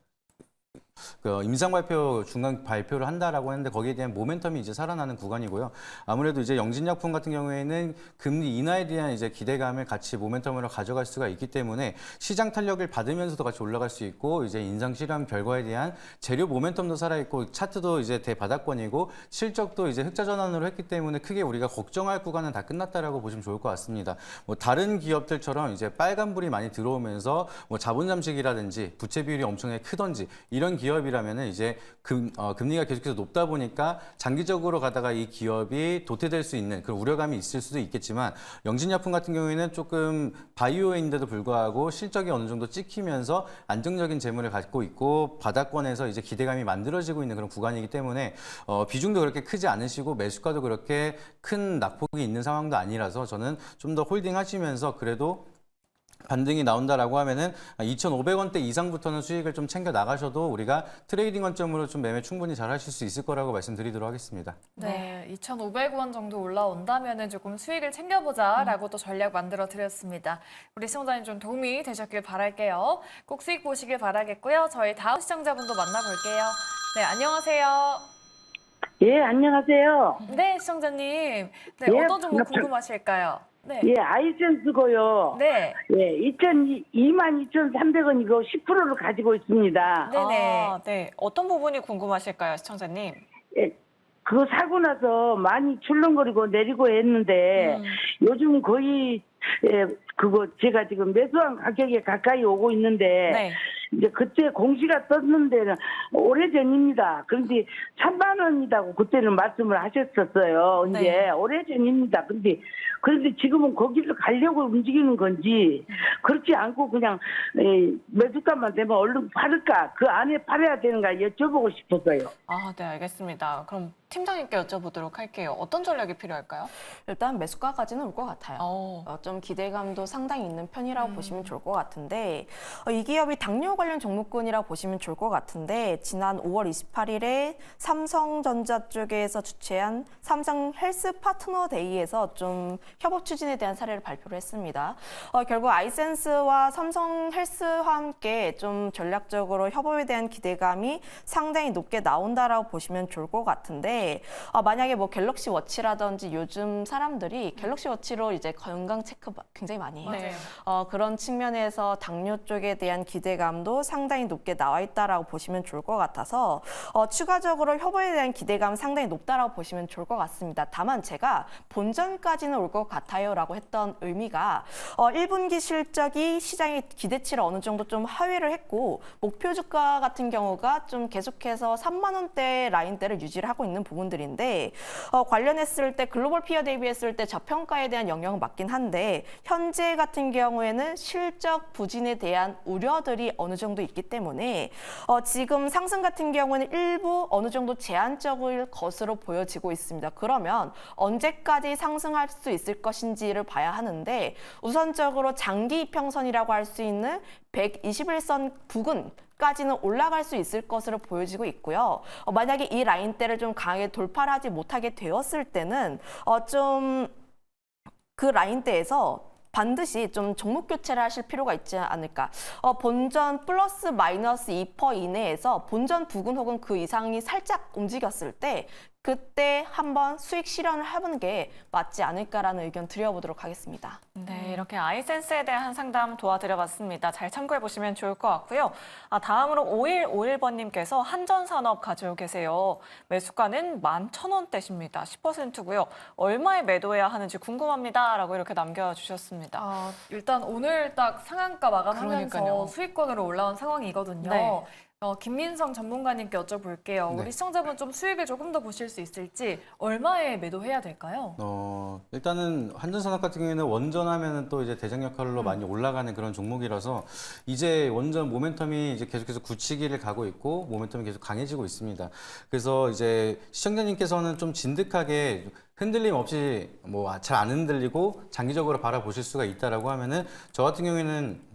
그 임상 발표, 중간 발표를 한다라고 했는데 거기에 대한 모멘텀이 이제 살아나는 구간이고요. 아무래도 이제 영진약품 같은 경우에는 금리 인하에 대한 이제 기대감을 같이 모멘텀으로 가져갈 수가 있기 때문에 시장 탄력을 받으면서도 같이 올라갈 수 있고 이제 인상 실험 결과에 대한 재료 모멘텀도 살아있고 차트도 이제 대바닥권이고 실적도 이제 흑자 전환으로 했기 때문에 크게 우리가 걱정할 구간은 다 끝났다라고 보시면 좋을 것 같습니다. 뭐 다른 기업들처럼 이제 빨간불이 많이 들어오면서 뭐 자본 잠식이라든지 부채 비율이 엄청나게 크던지 이런 기업이라면은 이제 금리가 계속해서 높다 보니까 장기적으로 가다가 이 기업이 도태될 수 있는 그런 우려감이 있을 수도 있겠지만 영진약품 같은 경우에는 조금 바이오인데도 불구하고 실적이 어느 정도 찍히면서 안정적인 재물을 갖고 있고 바닥권에서 이제 기대감이 만들어지고 있는 그런 구간이기 때문에 비중도 그렇게 크지 않으시고 매수가도 그렇게 큰 낙폭이 있는 상황도 아니라서 저는 좀 더 홀딩하시면서 그래도 반등이 나온다라고 하면은 2,500원대 이상부터는 수익을 좀 챙겨 나가셔도 우리가 트레이딩 관점으로 좀 매매 충분히 잘 하실 수 있을 거라고 말씀드리도록 하겠습니다. 네, 2,500원 정도 올라온다면 조금 수익을 챙겨보자라고 또 전략 만들어 드렸습니다. 우리 시청자님 좀 도움이 되셨길 바랄게요. 꼭 수익 보시길 바라겠고요. 저희 다음 시청자분도 만나볼게요. 네, 안녕하세요. 예, 안녕하세요. 네, 시청자님. 네, 예, 어떤 종목 반갑습니다. 궁금하실까요? 네. 예, 아이센스고요. 네. 예, 22,300원이고 10%를 가지고 있습니다. 네네. 네. 어떤 부분이 궁금하실까요, 시청자님? 예, 그거 사고 나서 많이 출렁거리고 내리고 했는데 요즘 거의 그거 제가 지금 매수한 가격에 가까이 오고 있는데 네. 이제 그때 공시가 떴는데 오래전입니다. 그런데 3만 원이라고 그때는 말씀을 하셨었어요. 이제 네. 오래전입니다. 그런데 지금은 거기를 가려고 움직이는 건지 그렇지 않고 그냥 매수가만 되면 얼른 팔을까 그 안에 팔아야 되는가 여쭤보고 싶었어요. 네, 알겠습니다. 그럼 팀장님께 여쭤보도록 할게요. 어떤 전략이 필요할까요? 일단 매수가까지는 올 것 같아요. 좀 기대감도 상당히 있는 편이라고 보시면 좋을 것 같은데 이 기업이 당뇨 관련 종목군이라고 보시면 좋을 것 같은데 지난 5월 28일에 삼성전자 쪽에서 주최한 삼성 헬스 파트너 데이에서 좀 협업 추진에 대한 사례를 발표를 했습니다. 결국 아이센스와 삼성 헬스와 함께 좀 전략적으로 협업에 대한 기대감이 상당히 높게 나온다라고 보시면 좋을 것 같은데 만약에 뭐 갤럭시 워치라든지 요즘 사람들이 갤럭시 워치로 이제 건강 체크 굉장히 많이 해요. 네. 그런 측면에서 당뇨 쪽에 대한 기대감도 상당히 높게 나와 있다라고 보시면 좋을 것 같아서 추가적으로 협업에 대한 기대감 상당히 높다라고 보시면 좋을 것 같습니다. 다만 제가 본전까지는 올 것 같아요라고 했던 의미가 1분기 실적이 시장의 기대치를 어느 정도 좀 하회를 했고 목표 주가 같은 경우가 좀 계속해서 3만 원대 라인대를 유지를 하고 있는 부분들인데 관련했을 때 글로벌 피어 대비했을 때 저평가에 대한 영향은 맞긴 한데 현재 같은 경우에는 실적 부진에 대한 우려들이 어느 정도 있기 때문에 지금 상승 같은 경우는 일부 어느 정도 제한적일 것으로 보여지고 있습니다. 그러면 언제까지 상승할 수 있을 것인지를 봐야 하는데 우선적으로 장기 이평선이라고 할 수 있는 121선 부근까지는 올라갈 수 있을 것으로 보여지고 있고요. 만약에 이 라인대를 좀 강하게 돌파를 하지 못하게 되었을 때는 좀 그 라인대에서 반드시 좀 종목 교체를 하실 필요가 있지 않을까. 본전 플러스 마이너스 2% 이내에서 본전 부근 혹은 그 이상이 살짝 움직였을 때 그때 한번 수익 실현을 해보는 게 맞지 않을까라는 의견 드려보도록 하겠습니다. 네, 이렇게 아이센스에 대한 상담 도와드려봤습니다. 잘 참고해보시면 좋을 것 같고요. 다음으로 5151번님께서 한전산업 가지고 계세요. 매수가는 11,000원대십니다. 10%고요. 얼마에 매도해야 하는지 궁금합니다. 라고 이렇게 남겨주셨습니다. 일단 오늘 딱 상한가 마감하면서 그러니까요. 수익권으로 올라온 상황이거든요. 네. 김민성 전문가님께 여쭤볼게요. 네. 우리 시청자분 좀 수익을 조금 더 보실 수 있을지 얼마에 매도해야 될까요? 일단은 한전산업 같은 경우에는 원전하면은 또 이제 대장 역할로 많이 올라가는 그런 종목이라서 이제 원전 모멘텀이 이제 계속해서 굳히기를 가고 있고 모멘텀이 계속 강해지고 있습니다. 그래서 이제 시청자님께서는 좀 진득하게 흔들림 없이 뭐 잘 안 흔들리고 장기적으로 바라보실 수가 있다라고 하면은 저 같은 경우에는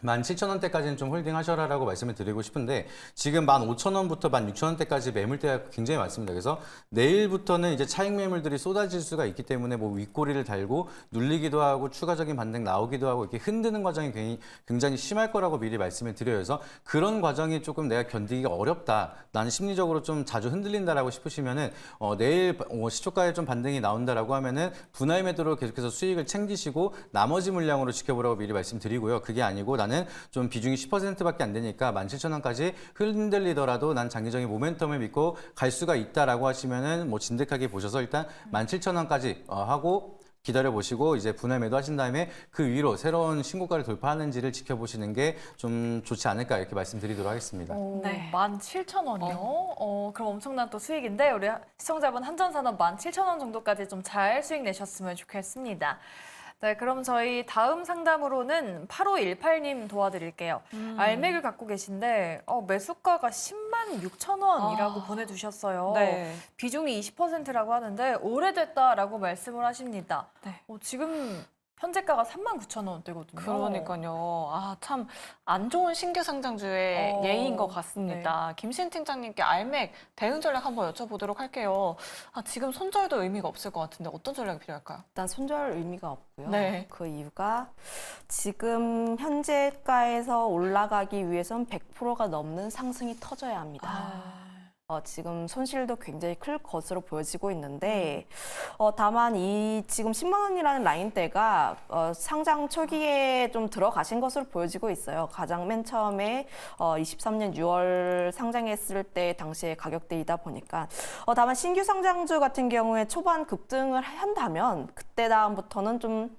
17,000원대까지는 좀 홀딩하셔라라고 말씀을 드리고 싶은데 지금 15,000원부터 16,000원대까지 매물대가 굉장히 많습니다. 그래서 내일부터는 이제 차익 매물들이 쏟아질 수가 있기 때문에 뭐 윗꼬리를 달고 눌리기도 하고 추가적인 반등 나오기도 하고 이렇게 흔드는 과정이 굉장히 심할 거라고 미리 말씀을 드려요. 그래서 그런 과정이 조금 내가 견디기가 어렵다. 나는 심리적으로 좀 자주 흔들린다라고 싶으시면은 내일 시초가에 좀 반등이 나온다라고 하면은 분할 매도로 계속해서 수익을 챙기시고 나머지 물량으로 지켜보라고 미리 말씀드리고요. 그게 아니고 나는 좀 비중이 10%밖에 안 되니까 17,000원까지 흔들리더라도 난 장기적인 모멘텀을 믿고 갈 수가 있다라고 하시면은 뭐 진득하게 보셔서 일단 17,000원까지 하고 기다려 보시고 이제 분할 매도 하신 다음에 그 위로 새로운 신고가를 돌파하는지를 지켜보시는 게 좀 좋지 않을까 이렇게 말씀드리도록 하겠습니다. 네. 17,000원이요? 그럼 엄청난 또 수익인데 우리 시청자분 한전산업 17,000원 정도까지 좀 잘 수익 내셨으면 좋겠습니다. 네, 그럼 저희 다음 상담으로는 8518님 도와드릴게요. 알맥을 갖고 계신데 매수가가 106,000원이라고 보내주셨어요. 네. 비중이 20%라고 하는데 오래됐다라고 말씀을 하십니다. 네. 지금 현재가가 39,000원대거든요. 그러니까요. 아, 참 안 좋은 신규 상장주의 예인 것 같습니다. 김신 팀장님께 알맥 대응 전략 한번 여쭤보도록 할게요. 아, 지금 손절도 의미가 없을 것 같은데 어떤 전략이 필요할까요? 일단 손절 의미가 없고요. 네. 그 이유가 지금 현재가에서 올라가기 위해선 100%가 넘는 상승이 터져야 합니다. 지금 손실도 굉장히 클 것으로 보여지고 있는데 다만 이 지금 10만 원이라는 라인대가 상장 초기에 좀 들어가신 것으로 보여지고 있어요. 가장 맨 처음에 23년 6월 상장했을 때 당시의 가격대이다 보니까 다만 신규 상장주 같은 경우에 초반 급등을 한다면 그때 다음부터는 좀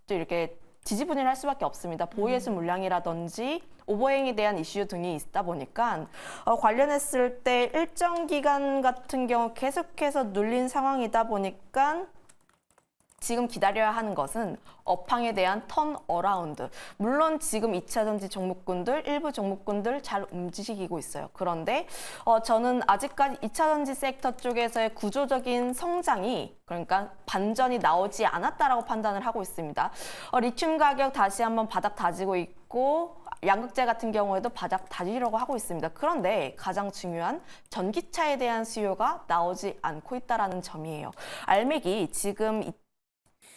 이렇게 지지분열할 수밖에 없습니다. 보이에스 물량이라든지 오버행에 대한 이슈 등이 있다 보니까 관련했을 때 일정 기간 같은 경우 계속해서 눌린 상황이다 보니까 지금 기다려야 하는 것은 업황에 대한 턴 어라운드. 물론 지금 2차 전지 종목군들, 일부 종목군들 잘 움직이고 있어요. 그런데 저는 아직까지 2차 전지 섹터 쪽에서의 구조적인 성장이 그러니까 반전이 나오지 않았다라고 판단을 하고 있습니다. 리튬 가격 다시 한번 바닥 다지고 있고 양극재 같은 경우에도 바닥 다지려고 하고 있습니다. 그런데 가장 중요한 전기차에 대한 수요가 나오지 않고 있다는 점이에요. 알맥이 지금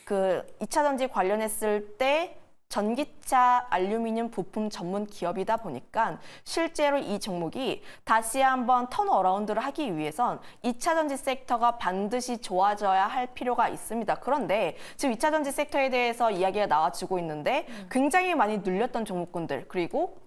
그 2차 전지 관련했을 때 전기차 알루미늄 부품 전문 기업이다 보니까 실제로 이 종목이 다시 한번 턴어라운드를 하기 위해선 2차 전지 섹터가 반드시 좋아져야 할 필요가 있습니다. 그런데 지금 2차 전지 섹터에 대해서 이야기가 나와주고 있는데 굉장히 많이 눌렸던 종목군들 그리고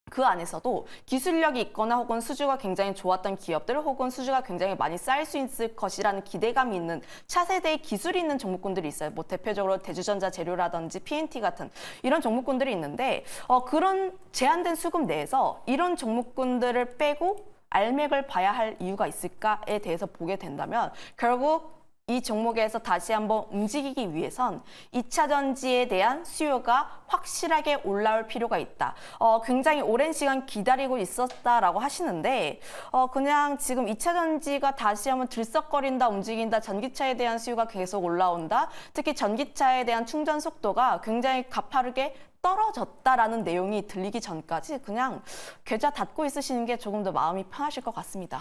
그 안에서도 기술력이 있거나 혹은 수주가 굉장히 좋았던 기업들 혹은 수주가 굉장히 많이 쌓일 수 있을 것이라는 기대감이 있는 차세대의 기술이 있는 종목군들이 있어요. 뭐 대표적으로 대주전자 재료라든지 PNT 같은 이런 종목군들이 있는데 그런 제한된 수급 내에서 이런 종목군들을 빼고 알맥을 봐야 할 이유가 있을까에 대해서 보게 된다면 결국 이 종목에서 다시 한번 움직이기 위해선 2차 전지에 대한 수요가 확실하게 올라올 필요가 있다. 굉장히 오랜 시간 기다리고 있었다라고 하시는데 그냥 지금 2차 전지가 다시 한번 들썩거린다, 움직인다, 전기차에 대한 수요가 계속 올라온다. 특히 전기차에 대한 충전 속도가 굉장히 가파르게 떨어졌다라는 내용이 들리기 전까지 그냥 계좌 닫고 있으시는 게 조금 더 마음이 편하실 것 같습니다.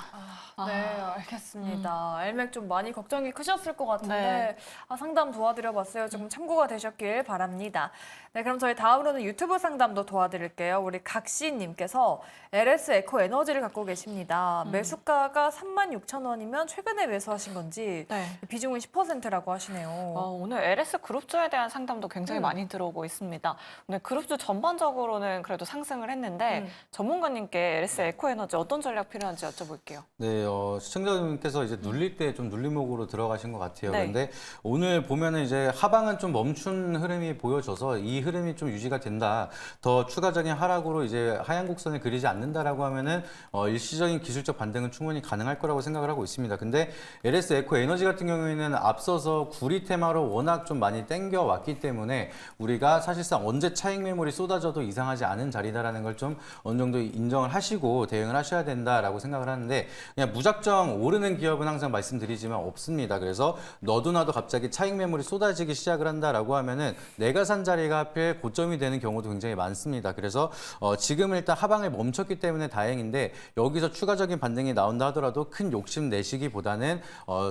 네, 알겠습니다. 알맥 좀 많이 걱정이 크셨을 것 같은데 네. 상담 도와드려봤어요. 조금 참고가 되셨길 바랍니다. 네, 그럼 저희 다음으로는 유튜브 상담도 도와드릴게요. 우리 각시님께서 LS 에코 에너지를 갖고 계십니다. 매수가가 36,000원이면 최근에 매수하신 건지 네. 비중은 10%라고 하시네요. 오늘 LS 그룹주에 대한 상담도 굉장히 많이 들어오고 있습니다. 오늘 그룹주 전반적으로는 그래도 상승을 했는데 전문가님께 LS 에코에너지 어떤 전략 필요한지 여쭤볼게요. 네, 시청자분께서 이제 눌릴 때 좀 눌림목으로 들어가신 것 같아요. 네. 그런데 오늘 보면은 이제 하방은 좀 멈춘 흐름이 보여져서 이 흐름이 좀 유지가 된다. 더 추가적인 하락으로 이제 하향 곡선을 그리지 않는다라고 하면은 일시적인 기술적 반등은 충분히 가능할 거라고 생각을 하고 있습니다. 근데 LS 에코 에너지 같은 경우에는 앞서서 구리 테마로 워낙 좀 많이 땡겨 왔기 때문에 우리가 사실상 언제 차익 매물이 쏟아져도 이상하지 않은 자리다라는 걸 좀 어느 정도 인정을 하시고 대응을 하셔야 된다라고 생각을 하는데 그냥 무작정 오르는 기업은 항상 말씀드리지만 없습니다. 그래서 너도 나도 갑자기 차익 매물이 쏟아지기 시작을 한다라고 하면은 내가 산 자리가 하필 고점이 되는 경우도 굉장히 많습니다. 그래서 지금은 일단 하방을 멈췄기 때문에 다행인데 여기서 추가적인 반등이 나온다 하더라도 큰 욕심 내시기보다는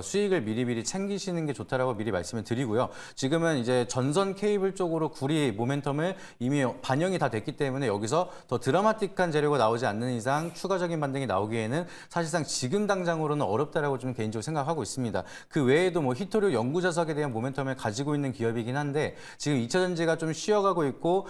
수익을 미리미리 챙기시는 게 좋다라고 미리 말씀을 드리고요. 지금은 이제 전선 케이블 쪽으로 구리 모멘텀을 이미 반영이 다 됐기 때문에 여기서 더 드라마틱한 재료가 나오지 않는 이상 추가적인 반등이 나오기에는 사실상 지금 당장으로는 어렵다라고 좀 개인적으로 생각하고 있습니다. 그 외에도 뭐 히토류 연구자석에 대한 모멘텀을 가지고 있는 기업이긴 한데 지금 2차 전지가 좀 쉬어가고 있고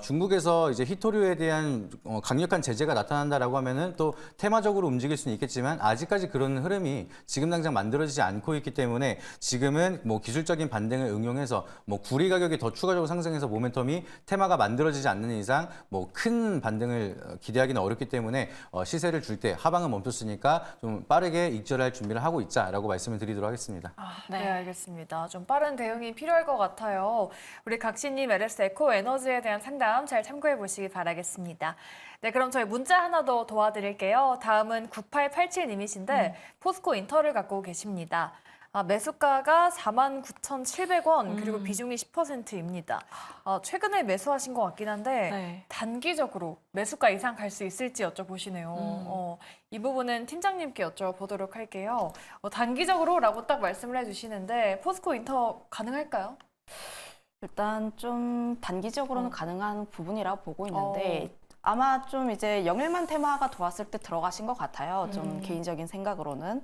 중국에서 이제 히토류에 대한 강력한 제재가 나타난다라고 하면은 또 테마적으로 움직일 수는 있겠지만 아직까지 그런 흐름이 지금 당장 만들어지지 않고 있기 때문에 지금은 뭐 기술적인 반등을 응용해서 뭐 구리 가격이 더 추가적으로 상승해서 모멘텀이 테마가 만들어지지 않는 이상 뭐 큰 반등을 기대하기는 어렵기 때문에 시세를 줄 때 하방은 멈췄으니까 좀 빠르게 익절할 준비를 하고 있자라고 말씀을 드리도록 하겠습니다. 네, 알겠습니다. 좀 빠른 대응이 필요할 것 같아요. 우리 각시님 LS 에코 에너지에 대한 상담 잘 참고해 보시기 바라겠습니다. 네, 그럼 저희 문자 하나 더 도와드릴게요. 다음은 9887님이신데 포스코 인터를 갖고 계십니다. 매수가가 49,700원, 그리고 비중이 10%입니다. 최근에 매수하신 것 같긴 한데 네. 단기적으로 매수가 이상 갈 수 있을지 여쭤보시네요. 이 부분은 팀장님께 여쭤보도록 할게요. 단기적으로라고 딱 말씀을 해주시는데 포스코 인터 가능할까요? 일단 좀 단기적으로는 가능한 부분이라고 보고 있는데 아마 좀 이제 영일만 테마가 들어왔을 때 들어가신 것 같아요. 좀 개인적인 생각으로는.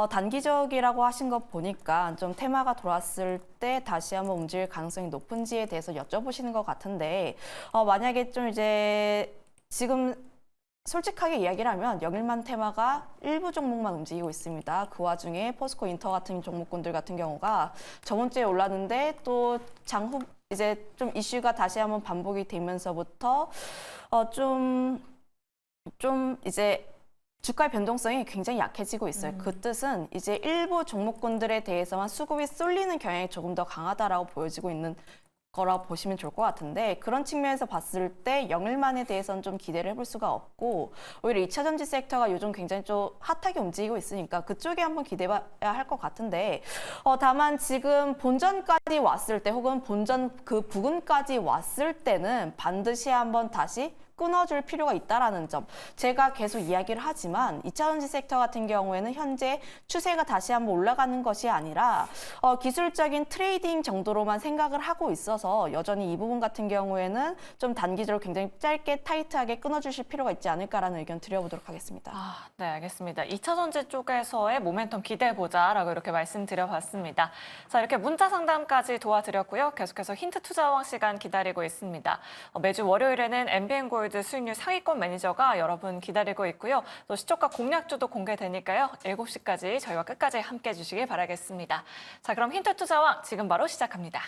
단기적이라고 하신 거 보니까 좀 테마가 들어왔을 때 다시 한번 움직일 가능성이 높은지에 대해서 여쭤보시는 것 같은데 만약에 좀 이제 지금 솔직하게 이야기를 하면 영일만 테마가 일부 종목만 움직이고 있습니다. 그 와중에 포스코 인터 같은 종목군들 같은 경우가 저번 주에 올랐는데 또 장후 이제 좀 이슈가 다시 한번 반복이 되면서부터 좀 이제 주가의 변동성이 굉장히 약해지고 있어요. 그 뜻은 이제 일부 종목군들에 대해서만 수급이 쏠리는 경향이 조금 더 강하다라고 보여지고 있는 거라고 보시면 좋을 것 같은데 그런 측면에서 봤을 때 영일만에 대해서는 좀 기대를 해볼 수가 없고 오히려 2차 전지 섹터가 요즘 굉장히 좀 핫하게 움직이고 있으니까 그쪽에 한번 기대해야 할 것 같은데 다만 지금 본전까지 왔을 때 혹은 본전 그 부근까지 왔을 때는 반드시 한번 다시 끊어줄 필요가 있다라는 점. 제가 계속 이야기를 하지만 2차 전지 섹터 같은 경우에는 현재 추세가 다시 한번 올라가는 것이 아니라 기술적인 트레이딩 정도로만 생각을 하고 있어서 여전히 이 부분 같은 경우에는 좀 단기적으로 굉장히 짧게 타이트하게 끊어주실 필요가 있지 않을까라는 의견 드려보도록 하겠습니다. 네, 알겠습니다. 2차 전지 쪽에서의 모멘텀 기대해보자라고 이렇게 말씀드려봤습니다. 자, 이렇게 문자 상담까지 도와드렸고요. 계속해서 힌트 투자왕 시간 기다리고 있습니다. 매주 월요일에는 MBN골드 수익률 상위권 매니저가 여러분 기다리고 있고요. 또 시초가 공략주도 공개되니까요. 7시까지 저희와 끝까지 함께해 주시길 바라겠습니다. 자, 그럼 힌트 투자왕 지금 바로 시작합니다.